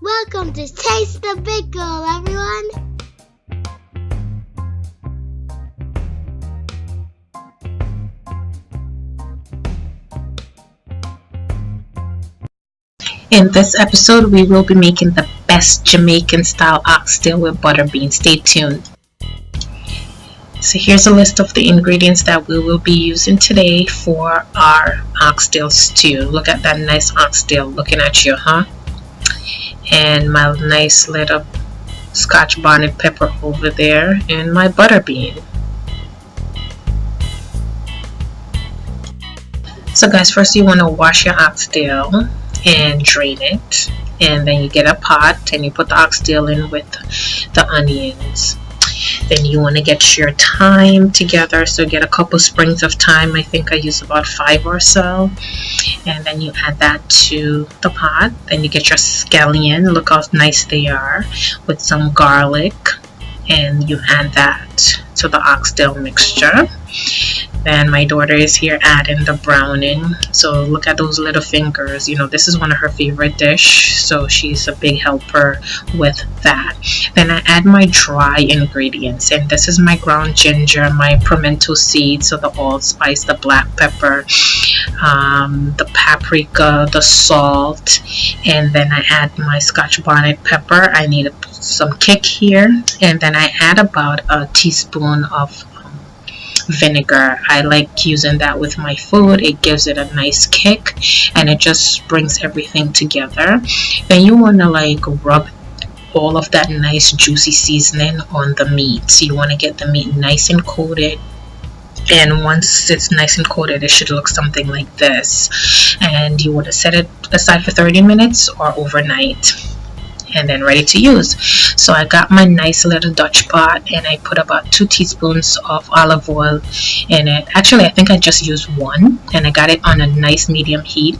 Welcome to Taste the Bickle, everyone! In this episode, we will be making the best Jamaican style oxtail with butter beans. Stay tuned. So here's a list of the ingredients that we will be using today for our oxtail stew. Look at that nice oxtail looking at you, huh? And my nice little scotch bonnet pepper over there, and my butter bean. So guys, first you want to wash your oxtail and drain it, and then you get a pot and you put the oxtail in with the onions. Then you want to get your thyme together, so get a couple sprigs of thyme. I think I use about 5 or so, and then you add that to the pot. Then you get your scallion, look how nice they are, with some garlic, and you add that to the oxtail mixture. Then my daughter is here adding the browning, so look at those little fingers. You know, this is one of her favorite dish, so she's a big helper with that. Then I add my dry ingredients, and this is my ground ginger, my pimento seeds, so the allspice, the black pepper, the paprika, the salt, and then I add my scotch bonnet pepper. I need some kick here, and then I add about a teaspoon of vinegar. I like using that with my food. It gives it a nice kick, and it just brings everything together. Then you want to like rub all of that nice juicy seasoning on the meat. So you want to get the meat nice and coated, and once it's nice and coated, it should look something like this. And you want to set it aside for 30 minutes or overnight, and then ready to use. So I got my nice little Dutch pot, and I put about 2 teaspoons of olive oil in it. Actually, I think I just used 1, and I got it on a nice medium heat,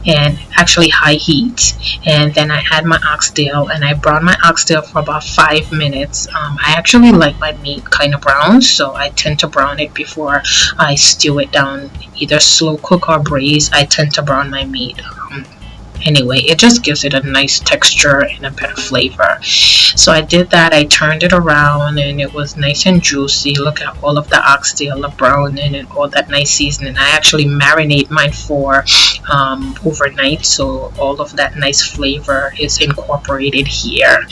and actually high heat. And then I had my oxtail, and I browned my oxtail for about 5 minutes. I actually like my meat kind of brown, so I tend to brown it before I stew it down, either slow cook or braise. I tend to brown my meat. Anyway, it just gives it a nice texture and a better flavor. So I did that. I turned it around, and it was nice and juicy. Look at all of the oxtail, the browning, and all that nice seasoning. I actually marinate mine for overnight, so all of that nice flavor is incorporated here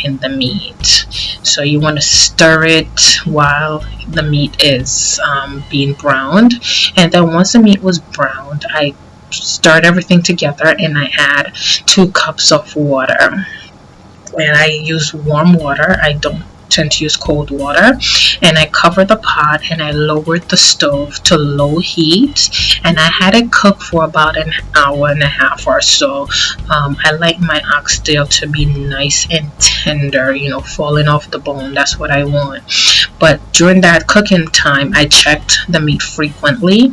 in the meat. So you want to stir it while the meat is being browned, and then once the meat was browned, I stirred everything together, and I add 2 cups of water, and I use warm water. I don't tend to use cold water, and I covered the pot, and I lowered the stove to low heat, and I had it cook for about an hour and a half or so. I like my oxtail to be nice and tender, you know, falling off the bone. That's what I want. But during that cooking time, I checked the meat frequently.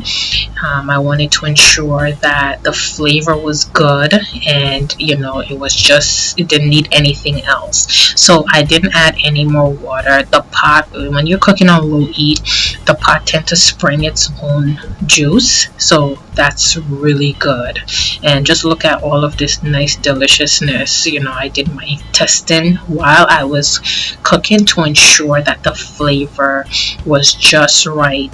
I wanted to ensure that the flavor was good, and you know, it didn't need anything else. So I didn't add any more water. The pot, when you're cooking on low heat, the pot tends to spring its own juice, so that's really good. And just look at all of this nice deliciousness. You know, I did my testing while I was cooking to ensure that the flavor was just right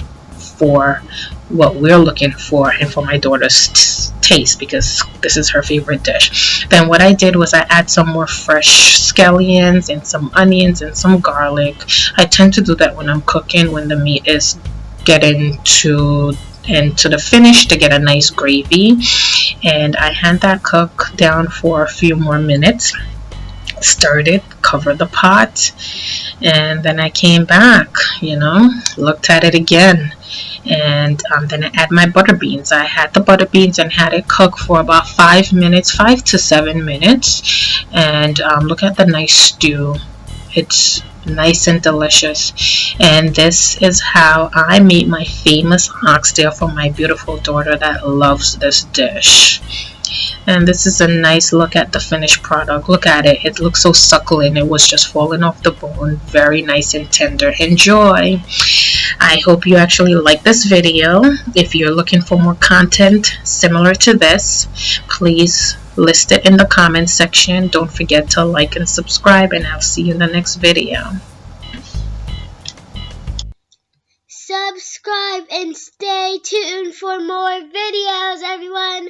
for what we're looking for and for my daughter's taste, because this is her favorite dish. Then what I did was I add some more fresh scallions and some onions and some garlic. I tend to do that when I'm cooking, when the meat is getting to the finish, to get a nice gravy. And I had that cook down for a few more minutes, stirred it, covered the pot, and then I came back, you know, looked at it again, and then I add my butter beans. I had the butter beans and had it cook for about 5 to 7 minutes, and look at the nice stew. It's nice and delicious, and this is how I made my famous oxtail for my beautiful daughter that loves this dish. And this is a nice look at the finished product. Look at it. It looks so succulent. It was just falling off the bone. Very nice and tender. Enjoy. I hope you actually like this video. If you're looking for more content similar to this, please List it in the comment section. Don't forget to like and subscribe, and I'll see you in the next video. Subscribe and stay tuned for more videos, everyone.